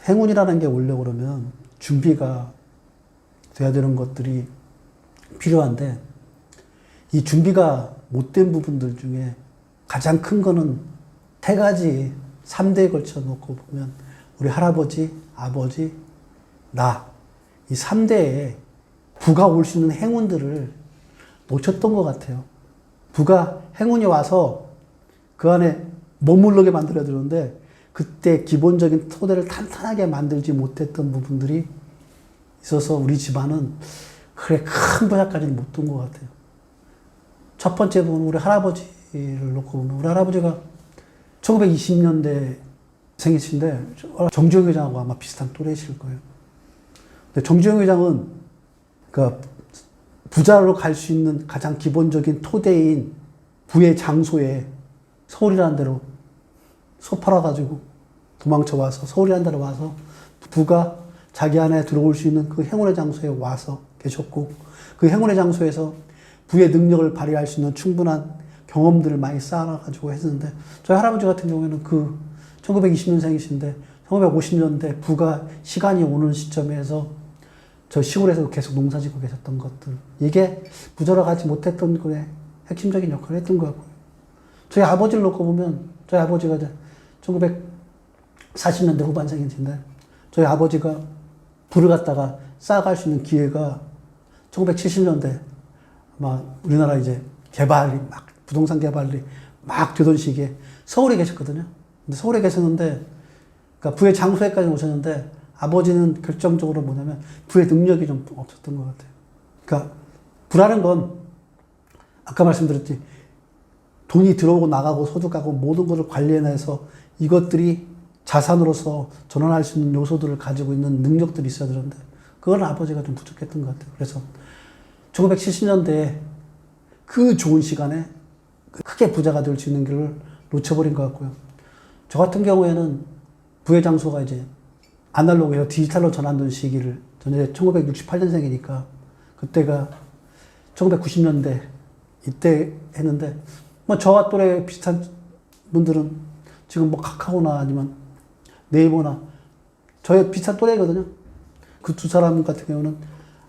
행운이라는 게 오려고 그러면 준비가 돼야 되는 것들이 필요한데, 이 준비가 못된 부분들 중에 가장 큰 거는 세 가지, 3대에 걸쳐 놓고 보면 우리 할아버지, 아버지, 나, 이 3대에 부가 올 수 있는 행운들을 놓쳤던 것 같아요. 부가 행운이 와서 그 안에 머무르게 만들어야 되는데 그때 기본적인 토대를 탄탄하게 만들지 못했던 부분들이 있어서 우리 집안은 그래 큰 부자까지는 못 둔 것 같아요. 첫 번째 보면 우리 할아버지를 놓고 보면 우리 할아버지가 1920년대 생이신데 정주영 회장하고 아마 비슷한 또래이실 거예요. 근데 정주영 회장은 그 부자로 갈 수 있는 가장 기본적인 토대인 부의 장소에 서울이라는 데로 소 팔아가지고 도망쳐 와서 서울이라는 데로 와서 부가 자기 안에 들어올 수 있는 그 행운의 장소에 와서 계셨고, 그 행운의 장소에서 부의 능력을 발휘할 수 있는 충분한 경험들을 많이 쌓아가지고 했는데, 저희 할아버지 같은 경우에는 그 1920년생이신데 1950년대 부가 시간이 오는 시점에서 저 시골에서 계속 농사 짓고 계셨던 것들, 이게 부자로 가지 못했던 거에 핵심적인 역할을 했던 것 같고요. 저희 아버지를 놓고 보면 저희 아버지가 이제 1940년대 후반생이신데 저희 아버지가 부를 갖다가 쌓아갈 수 있는 기회가 1970년대 아마 우리나라 이제 개발이 막 부동산 개발이 막 되던 시기에 서울에 계셨거든요. 근데 서울에 계셨는데 그러니까 부의 장소에까지 오셨는데 아버지는 결정적으로 뭐냐면 부의 능력이 좀 없었던 것 같아요. 그러니까 부라는 건 아까 말씀드렸지, 돈이 들어오고 나가고 소득하고 모든 것을 관리해내서 이것들이 자산으로서 전환할 수 있는 요소들을 가지고 있는 능력들이 있어야 되는데 그건 아버지가 좀 부족했던 것 같아요. 그래서 1970년대에 그 좋은 시간에 크게 부자가 될 수 있는 길을 놓쳐버린 것 같고요. 저 같은 경우에는 부의 장소가 이제 아날로그에서 디지털로 전환된 시기를, 저는 1968년생이니까 그때가 1990년대 이때 했는데, 뭐 저와 또래 비슷한 분들은 지금 뭐 카카오나 아니면 네이버나 저의 비슷한 또래거든요. 그 두 사람 같은 경우는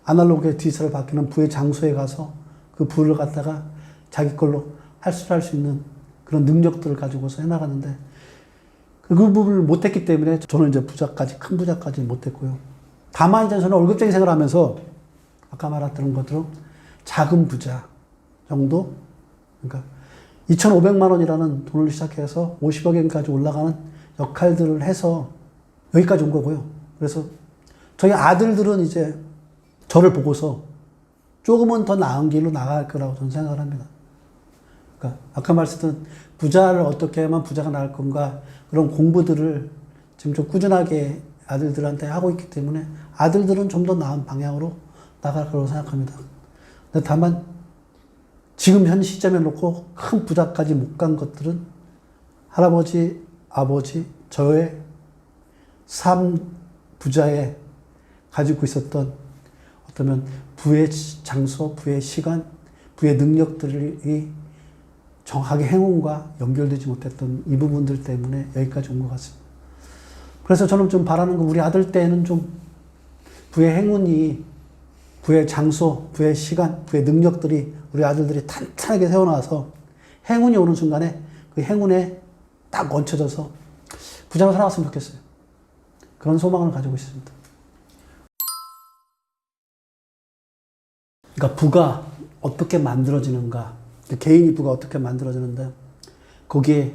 아날로그에 디지털을 바뀌는 부의 장소에 가서 그 부를 갖다가 자기 걸로 할 수 있는 그런 능력들을 가지고서 해나가는데 그 부분을 못했기 때문에 저는 이제 큰 부자까지 못했고요. 다만 이제 저는 월급쟁이 생활을 하면서 아까 말했던 것처럼 작은 부자 정도, 그러니까 2,500만 원이라는 돈을 시작해서 50억 원까지 올라가는 역할들을 해서 여기까지 온 거고요. 그래서 저희 아들들은 이제 저를 보고서 조금은 더 나은 길로 나갈 거라고 저는 생각을 합니다. 그러니까 아까 말씀드린 부자를 어떻게 하면 부자가 나을 건가, 그런 공부들을 지금 좀 꾸준하게 아들들한테 하고 있기 때문에 아들들은 좀 더 나은 방향으로 나갈 거라고 생각합니다. 근데 다만 지금 현 시점에 놓고 큰 부자까지 못 간 것들은 할아버지, 아버지, 저의 삶 부자에 가지고 있었던 어쩌면 부의 장소, 부의 시간, 부의 능력들이 정확하게 행운과 연결되지 못했던 이 부분들 때문에 여기까지 온 것 같습니다. 그래서 저는 좀 바라는 건 우리 아들 때는 좀 부의 행운이, 부의 장소, 부의 시간, 부의 능력들이 우리 아들들이 탄탄하게 세워놔서 행운이 오는 순간에 그 행운에 딱 얹혀져서 부자로 살아갔으면 좋겠어요. 그런 소망을 가지고 있습니다. 그러니까 부가 어떻게 만들어지는가, 개인이 부가 어떻게 만들어지는데 거기에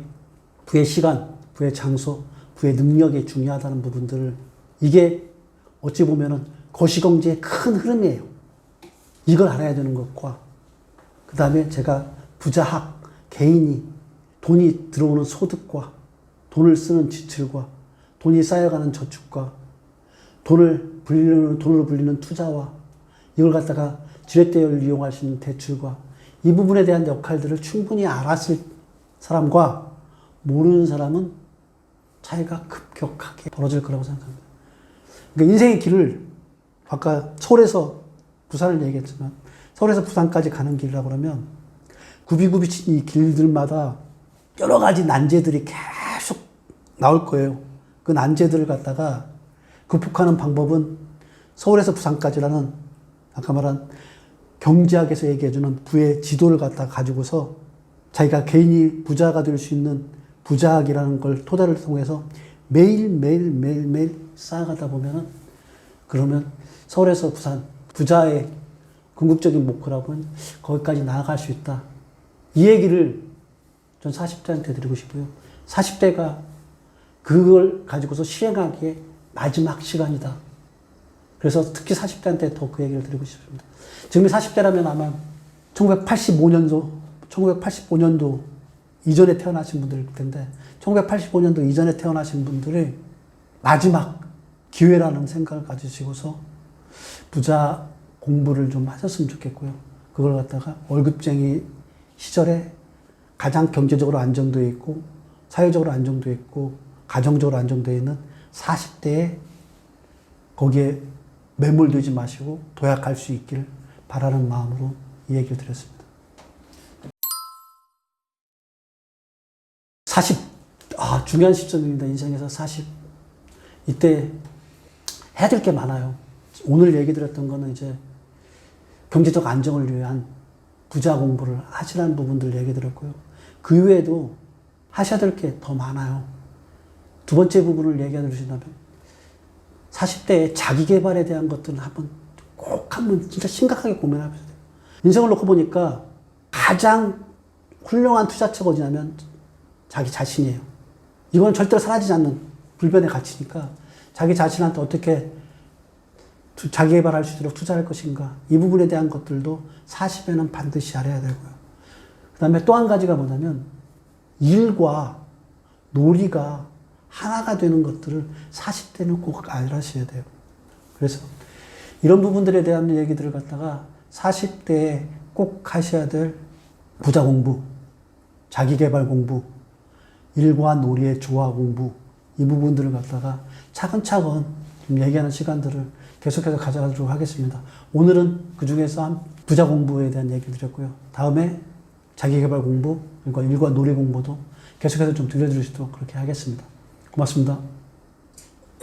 부의 시간, 부의 장소, 부의 능력이 중요하다는 부분들을, 이게 어찌 보면은 거시경제의 큰 흐름이에요. 이걸 알아야 되는 것과 그 다음에 제가 부자학, 개인이 돈이 들어오는 소득과 돈을 쓰는 지출과 돈이 쌓여가는 저축과 돈으로 불리는 투자와 이걸 갖다가 지렛대를 이용할 수 있는 대출과 이 부분에 대한 역할들을 충분히 알았을 사람과 모르는 사람은 차이가 급격하게 벌어질 거라고 생각합니다. 그러니까 인생의 길을 아까 서울에서 부산을 얘기했지만 서울에서 부산까지 가는 길이라고 그러면 굽이굽이 이 길들마다 여러 가지 난제들이 계속 나올 거예요. 그 난제들을 갖다가 극복하는 방법은 서울에서 부산까지라는 아까 말한 경제학에서 얘기해주는 부의 지도를 갖다 가지고서 자기가 개인이 부자가 될 수 있는 부자학이라는 걸 토대를 통해서 매일 쌓아가다 보면은 그러면 서울에서 부산 부자의 궁극적인 목표라고는 거기까지 나아갈 수 있다. 이 얘기를 전 40대한테 드리고 싶고요. 40대가 그걸 가지고서 실행하기에 마지막 시간이다. 그래서 특히 40대한테 더 그 얘기를 드리고 싶습니다. 지금이 40대라면 아마 1985년도 이전에 태어나신 분들일 텐데 1985년도 이전에 태어나신 분들의 마지막 기회라는 생각을 가지시고서 부자 공부를 좀 하셨으면 좋겠고요. 그걸 갖다가 월급쟁이 시절에 가장 경제적으로 안정되어 있고 사회적으로 안정되어 있고 가정적으로 안정되어 있는 40대에 거기에 매몰되지 마시고 도약할 수 있기를 바라는 마음으로 이 얘기를 드렸습니다. 40, 중요한 시점입니다. 인생에서 40. 이때 해야 될 게 많아요. 오늘 얘기 드렸던 거는 이제 경제적 안정을 위한 부자 공부를 하시라는 부분들 얘기 드렸고요. 그 외에도 하셔야 될 게 더 많아요. 두 번째 부분을 얘기해 주신다면 40대에 자기 개발에 대한 것들은 꼭 한번 진짜 심각하게 고민해보셔야 돼요. 인생을 놓고 보니까 가장 훌륭한 투자처가 어디냐면 자기 자신이에요. 이건 절대로 사라지지 않는 불변의 가치니까 자기 자신한테 어떻게 자기 개발할 수 있도록 투자할 것인가. 이 부분에 대한 것들도 40에는 반드시 알아야 되고요. 그 다음에 또 한 가지가 뭐냐면 일과 놀이가 하나가 되는 것들을 40대는 꼭 알아셔야 돼요. 그래서 이런 부분들에 대한 얘기들을 갖다가 40대에 꼭 하셔야 될 부자 공부, 자기 개발 공부, 일과 놀이의 조화 공부, 이 부분들을 갖다가 차근차근 좀 얘기하는 시간들을 계속해서 가져가도록 하겠습니다. 오늘은 그 중에서 한 부자 공부에 대한 얘기를 드렸고요. 다음에 자기 개발 공부, 그리고 일과 놀이 공부도 계속해서 좀 들려드릴 수 있도록 그렇게 하겠습니다. 고맙습니다.